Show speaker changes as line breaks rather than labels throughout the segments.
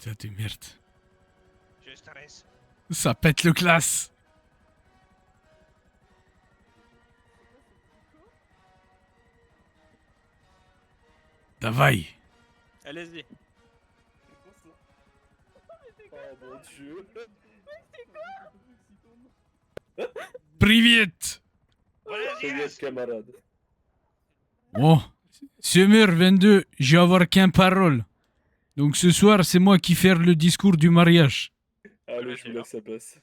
Ça de merde.
Je stresse.
Ça pète le classe. Давай.
Allez-y.
Oh mon dieu.
Привет.
Привет, camarade.
Bon, Summer 22, je vais avoir qu'un parole. Donc ce soir, c'est moi qui faire le discours du mariage.
Allez, je vous laisse sa place.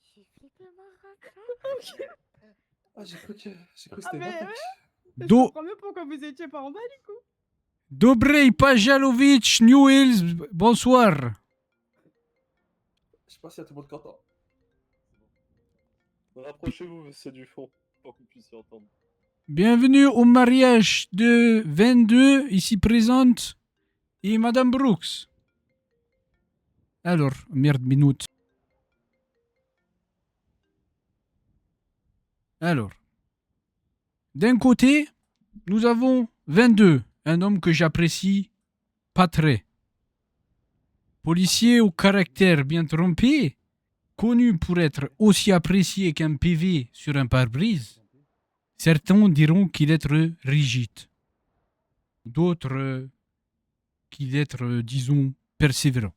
J'ai flippé ma race.
Ah, j'ai cru que
Ah,
c'était
mais
moi.
ouais. Je
Do-
comprends mieux pourquoi vous étiez pas en bas du coup.
Dobrej Pajalovic, New Hills, bonsoir.
Je sais pas si y a tout le monde content. Rapprochez-vous, monsieur Dufond, pour qu'on puisse entendre.
Bienvenue au mariage de 22, ici présente, et Madame Brooks. Alors, merde, minute. Alors, d'un côté, nous avons 22, un homme que j'apprécie pas très. Policier au caractère bien trompé, connu pour être aussi apprécié qu'un PV sur un pare-brise. Certains diront qu'il est rigide. D'autres qu'il est, disons, persévérant.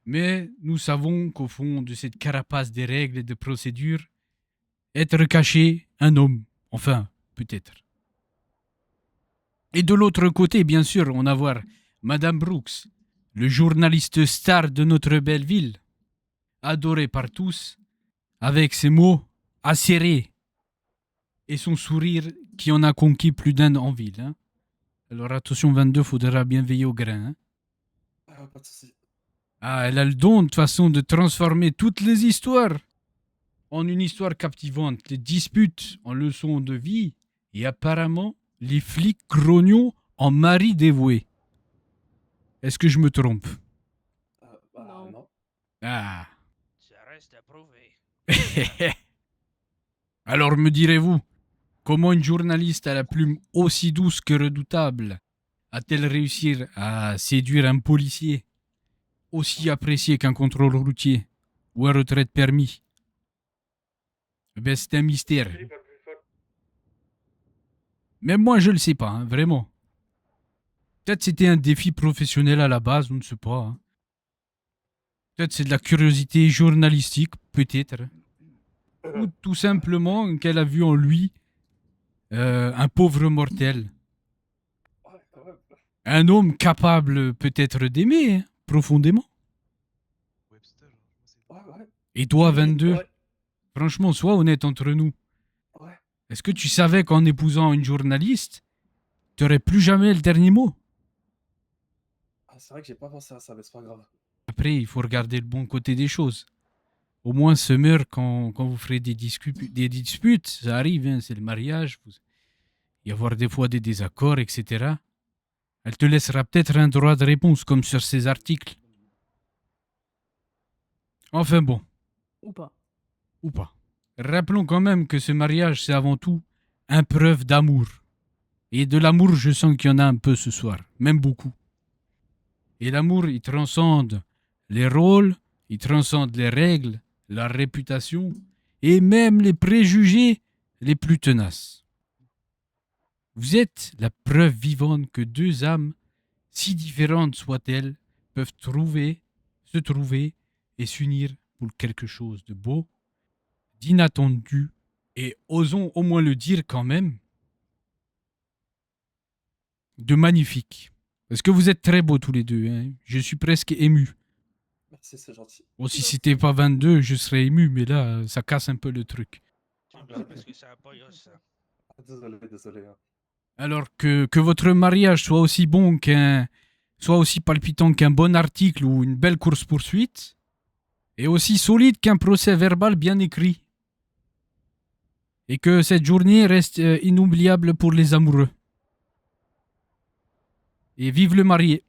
Mais nous savons qu'au fond de cette carapace des règles et des procédures, être caché un homme, enfin, peut-être. Et de l'autre côté, bien sûr, on va voir Madame Brooks, le journaliste star de notre belle ville, adoré par tous, avec ses mots acérés et son sourire qui en a conquis plus d'un en ville. Hein. Alors attention 22, faudra bien veiller au grain. Hein.
Ah, pas de soucis.
Ah, elle a le don de toute façon de transformer toutes les histoires en une histoire captivante, les disputes en leçons de vie et apparemment les flics grognons en maris dévoués. Est-ce que je me trompe?
Non.
Non.
Ah.
Ça reste à prouver.
Alors me direz-vous, comment une journaliste à la plume aussi douce que redoutable a-t-elle réussi à séduire un policier aussi apprécié qu'un contrôle routier ou un retrait de permis? Ben, c'est un mystère. Même moi, je le sais pas, hein, vraiment. Peut-être c'était un défi professionnel à la base, on ne sait pas. Hein. Peut-être c'est de la curiosité journalistique, peut-être. Ou tout simplement qu'elle a vu en lui un pauvre mortel.
Ouais, quand même.
Un homme capable peut-être d'aimer, hein, profondément.
Ouais.
Et toi, 22,
Ouais.
franchement, sois honnête entre nous.
Ouais.
Est-ce que tu savais qu'en épousant une journaliste, tu n'aurais plus jamais le dernier mot?
Ah, c'est vrai que j'ai pas pensé à ça, mais c'est pas grave.
Après, il faut regarder le bon côté des choses. Au moins, Summer, quand vous ferez des disputes, ça arrive, hein, c'est le mariage. Il y avoir des fois des désaccords, etc. Elle te laissera peut-être un droit de réponse, comme sur ces articles. Enfin bon,
Ou pas.
ou pas. Rappelons quand même que ce mariage, c'est avant tout une preuve d'amour. Et de l'amour, je sens qu'il y en a un peu ce soir, même beaucoup. Et l'amour, il transcende les rôles, il transcende les règles, la réputation et même les préjugés les plus tenaces. Vous êtes la preuve vivante que deux âmes, si différentes soient-elles, peuvent se trouver et s'unir pour quelque chose de beau, d'inattendu et, osons au moins le dire quand même, de magnifique. Parce que vous êtes très beaux tous les deux. Hein. Je suis presque ému.
Merci, c'est gentil.
Bon, si c'était pas 22, je serais ému, mais là, ça casse un peu le truc.
Tu blagues parce que ça a pas eu ça.
Ah, désolé. Hein.
Alors que votre mariage soit aussi bon soit aussi palpitant qu'un bon article ou une belle course-poursuite, et aussi solide qu'un procès verbal bien écrit. Et que cette journée reste inoubliable pour les amoureux. Et vive le marié.